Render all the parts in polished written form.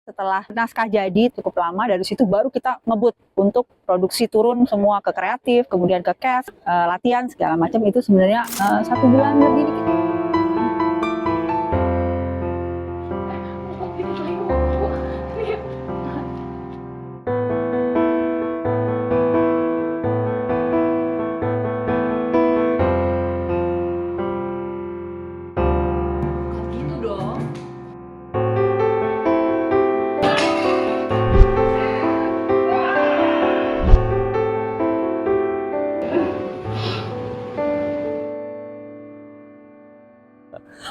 Setelah naskah jadi cukup lama, dari situ baru kita ngebut untuk produksi turun semua ke kreatif, kemudian ke cast, latihan segala macam. Itu sebenarnya 1 bulan lebih dikit.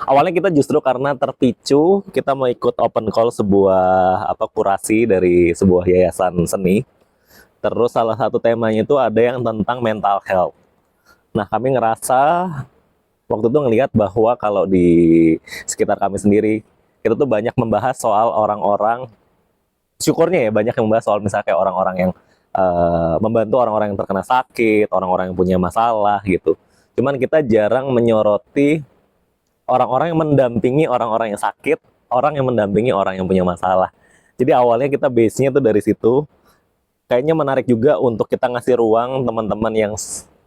Awalnya kita justru karena terpicu, kita mau ikut open call sebuah kurasi dari sebuah yayasan seni. Terus salah satu temanya itu ada yang tentang mental health. Nah, kami ngerasa waktu itu ngelihat bahwa kalau di sekitar kami sendiri, kita tuh banyak membahas soal orang-orang, syukurnya ya banyak yang membahas soal misalnya kayak orang-orang yang membantu orang-orang yang terkena sakit, orang-orang yang punya masalah gitu. Cuman kita jarang menyoroti orang-orang yang mendampingi orang-orang yang sakit, orang yang mendampingi orang yang punya masalah. Jadi awalnya kita base-nya tuh dari situ. Kayaknya menarik juga untuk kita ngasih ruang teman-teman yang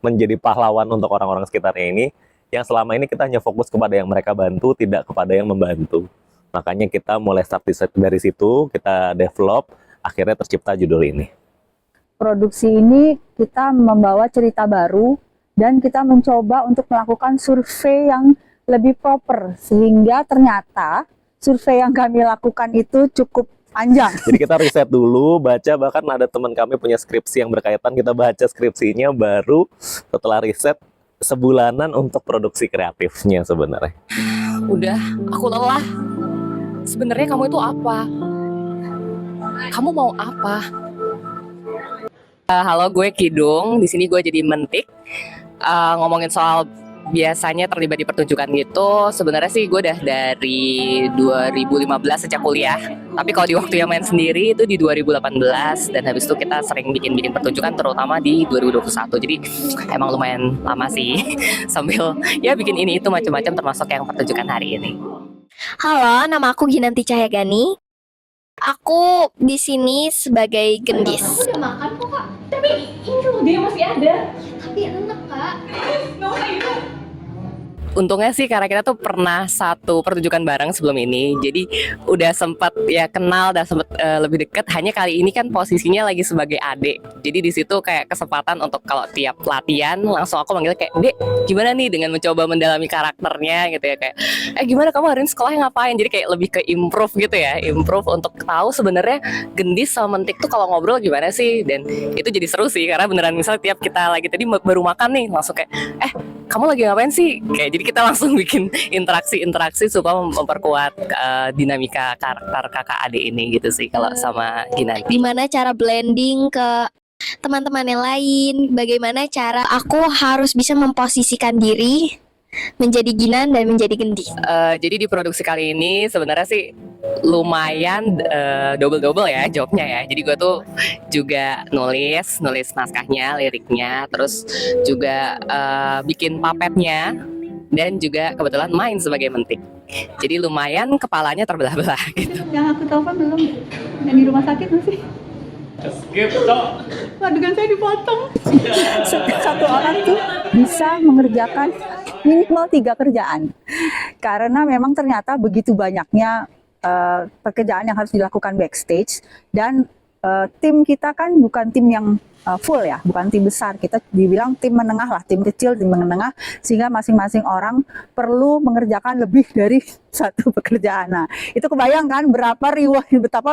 menjadi pahlawan untuk orang-orang sekitarnya ini, yang selama ini kita hanya fokus kepada yang mereka bantu, tidak kepada yang membantu. Makanya kita mulai start dari situ, kita develop, akhirnya tercipta judul ini. Produksi ini kita membawa cerita baru dan kita mencoba untuk melakukan survei yang lebih proper, sehingga ternyata survei yang kami lakukan itu cukup panjang. Jadi kita riset dulu, baca, bahkan ada teman kami punya skripsi yang berkaitan, kita baca skripsinya, baru setelah riset sebulanan untuk produksi kreatifnya sebenarnya. Udah, aku lelah. Sebenarnya kamu itu apa? Kamu mau apa? Halo, gue Kidung. Di sini gue jadi mentik. Ngomongin soal biasanya terlibat di pertunjukan gitu, sebenarnya sih gue udah dari 2015 sejak kuliah. Tapi kalau di waktu yang main sendiri itu di 2018, dan habis itu kita sering bikin pertunjukan terutama di 2021. Jadi emang lumayan lama sih sambil ya bikin ini itu macam-macam termasuk yang pertunjukan hari ini. Halo, nama aku Ginanti Cahyagani. Aku di sini sebagai gendis. Aku udah makan kok, Kak. Tapi ini loh, dia masih ada. Tapi enak, Kak. Nggak usah itu. Untungnya sih karena kita tuh pernah satu pertunjukan bareng sebelum ini, jadi udah sempat ya kenal dan sempat lebih dekat. Hanya kali ini kan posisinya lagi sebagai adik, jadi di situ kayak kesempatan untuk kalau tiap latihan langsung aku manggil kayak, "Dek, gimana nih?" dengan mencoba mendalami karakternya gitu ya, kayak gimana kamu hari ini sekolahnya ngapain? Jadi kayak lebih ke improve gitu ya, improve untuk tahu sebenarnya gendis sama mentik tuh kalau ngobrol gimana sih. Dan itu jadi seru sih karena beneran misalnya tiap kita lagi tadi baru makan nih langsung kayak, kamu lagi ngapain sih? Kayak jadi kita langsung bikin interaksi supaya memperkuat dinamika karakter kakak adik ini gitu sih kalau sama Ginanti. Gimana cara blending ke teman-teman yang lain? Bagaimana cara aku harus bisa memposisikan diri menjadi Ginan dan menjadi Gendis? Jadi di produksi kali ini sebenarnya sih lumayan double ya jobnya ya. Jadi gue tuh juga nulis naskahnya, liriknya, terus juga bikin puppetnya, dan juga kebetulan main sebagai mentik. Jadi lumayan kepalanya terbelah-belah gitu. Yang aku telepon belum, yang di rumah sakit masih. Skip, Cok. Adegan saya dipotong. Satu orang tuh bisa mengerjakan minimal 3 kerjaan. Karena memang ternyata begitu banyaknya pekerjaan yang harus dilakukan backstage, dan tim kita kan bukan tim yang full ya, bukan tim besar. Kita dibilang tim menengah lah, tim kecil, tim menengah, sehingga masing-masing orang perlu mengerjakan lebih dari satu pekerjaan. Nah, itu kebayangkan betapa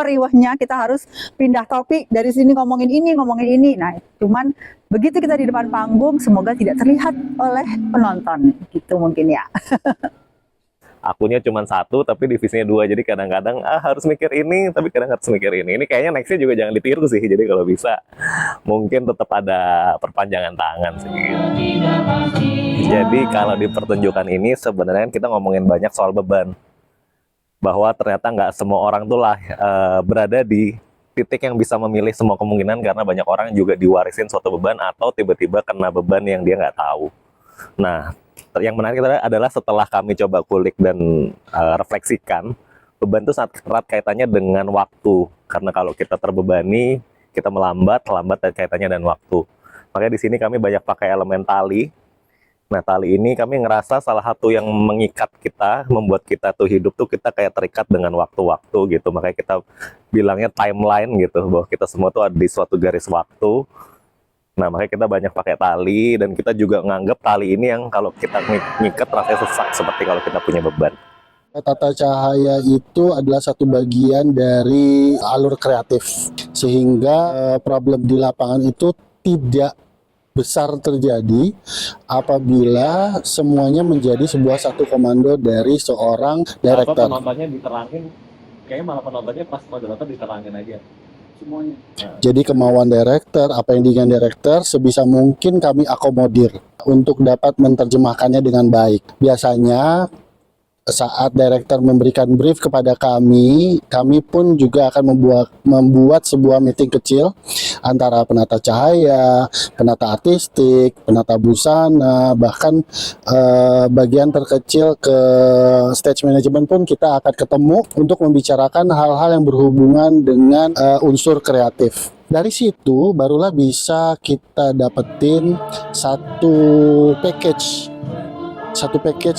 riwahnya kita harus pindah topik, dari sini ngomongin ini. Nah, cuman begitu kita di depan panggung, semoga tidak terlihat oleh penonton, gitu mungkin ya. Akunnya cuma 1 tapi divisinya 2, jadi kadang-kadang harus mikir ini tapi kadang harus mikir ini. Ini kayaknya nextnya juga jangan ditiru sih, jadi kalau bisa mungkin tetap ada perpanjangan tangan sih. Jadi kalau di pertunjukan ini sebenarnya kita ngomongin banyak soal beban, bahwa ternyata nggak semua orang tuh berada di titik yang bisa memilih semua kemungkinan, karena banyak orang juga diwarisin suatu beban atau tiba-tiba kena beban yang dia nggak tahu. Nah, yang menarik adalah setelah kami coba kulik dan refleksikan, Beban itu sangat erat kaitannya dengan waktu. Karena kalau kita terbebani, kita melambat dan kaitannya dan waktu. Makanya di sini kami banyak pakai elemen tali. Nah, tali ini kami ngerasa salah satu yang mengikat kita, membuat kita tuh hidup tuh kita kayak terikat dengan waktu-waktu gitu. Makanya kita bilangnya timeline gitu, bahwa kita semua tuh ada di suatu garis waktu. Nah, makanya kita banyak pakai tali, dan kita juga nganggap tali ini yang kalau kita ngikat rasanya sesak seperti kalau kita punya beban. Tata cahaya itu adalah satu bagian dari alur kreatif, sehingga problem di lapangan itu tidak besar terjadi apabila semuanya menjadi sebuah satu komando dari seorang director. Penontonnya diterangin, kayaknya malah penontonnya pas moderator diterangin aja semuanya. Jadi kemauan director, apa yang diinginkan director, sebisa mungkin kami akomodir untuk dapat menerjemahkannya dengan baik. Biasanya saat director memberikan brief kepada kami pun juga akan membuat sebuah meeting kecil antara penata cahaya, penata artistik, penata busana, bahkan bagian terkecil ke stage management pun kita akan ketemu untuk membicarakan hal-hal yang berhubungan dengan unsur kreatif. Dari situ barulah bisa kita dapetin satu package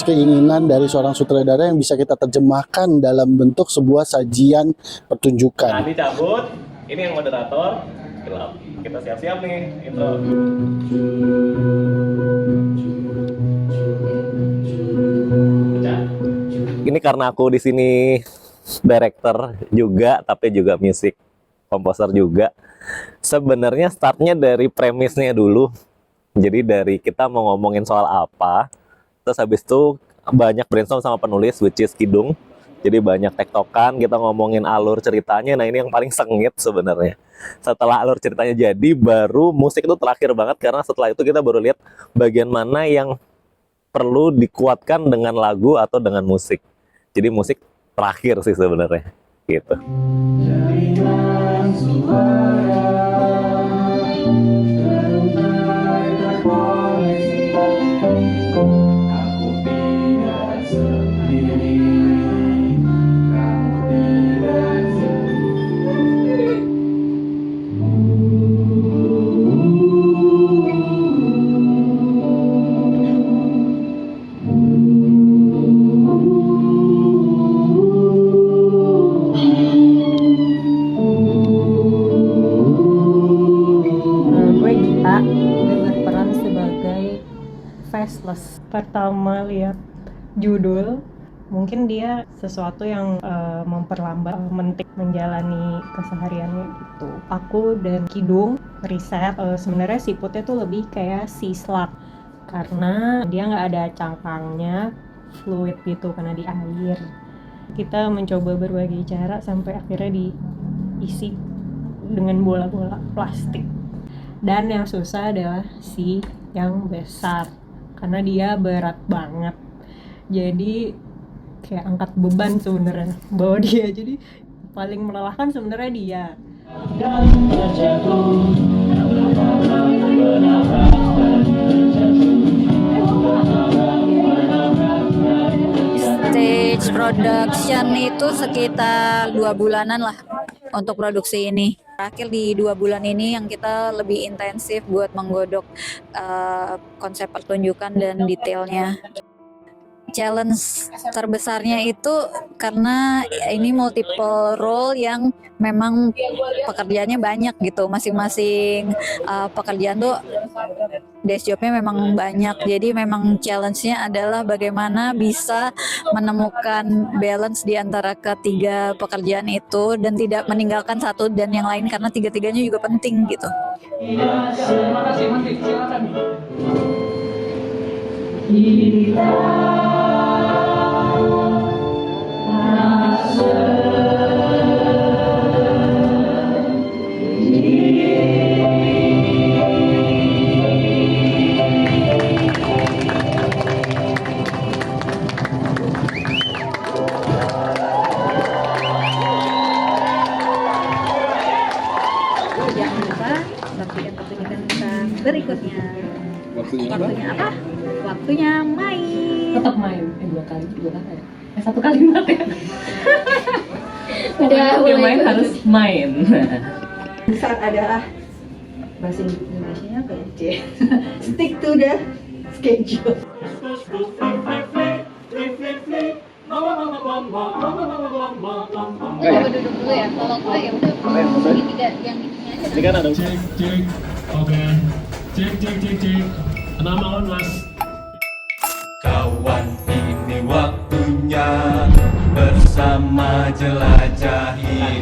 keinginan dari seorang sutradara yang bisa kita terjemahkan dalam bentuk sebuah sajian pertunjukan. Nah, ini cabut, ini yang moderator, gelap. Kita siap-siap nih, intro. Ini karena aku di sini director juga, tapi juga music komposer juga. Sebenarnya startnya dari premisnya dulu. Jadi dari kita mau ngomongin soal apa, terus habis itu banyak brainstorm sama penulis, which is Kidung. Jadi banyak tektokan, kita ngomongin alur ceritanya. Nah, ini yang paling sengit sebenarnya. Setelah alur ceritanya jadi, baru musik itu terakhir banget. Karena setelah itu kita baru lihat bagian mana yang perlu dikuatkan dengan lagu atau dengan musik. Jadi musik terakhir sih sebenarnya. Gitu. Gue berperan sebagai faceless. Pertama lihat judul, mungkin dia sesuatu yang memperlambat menjalani kesehariannya gitu. Aku dan Kidung riset sebenarnya siputnya tuh lebih kayak sea slug karena dia nggak ada cangkangnya, fluid gitu karena di air. Kita mencoba berbagai cara sampai akhirnya diisi dengan bola-bola plastik. Dan yang susah adalah si yang besar karena dia berat banget. Jadi kayak angkat beban sebenarnya bawa dia. Jadi paling melelahkan sebenarnya dia. Stage production itu sekitar 2 bulanan lah untuk produksi ini. Terakhir di 2 bulan ini yang kita lebih intensif buat menggodok konsep pertunjukan dan detailnya. Challenge terbesarnya itu karena ini multiple role yang memang pekerjaannya banyak gitu. Masing-masing pekerjaan tuh desk jobnya memang banyak. Jadi memang challenge-nya adalah bagaimana bisa menemukan balance di antara ketiga pekerjaan itu dan tidak meninggalkan satu dan yang lain karena tiga-tiganya juga penting gitu. Terima kasih, Menteri. Silakan. Jangan lupa saksikan pertunjukan kita berikutnya. Waktunya apa? Waktunya main. Tetap main 2 kali ya. Satu kalimat ya. Udah Yang mulai main bagus. harus main. Saat adalah bahasa Indonesia apa ya? C. Stick to the schedule. Coba duduk dulu ya. Kalau gue ya udah segitiga yang ininya aja. Ini kan ada Cek, cek, oke. Cek, cek, cek, cek. Nama on, Mas. Kawan, ini waktunya bersama jelajahi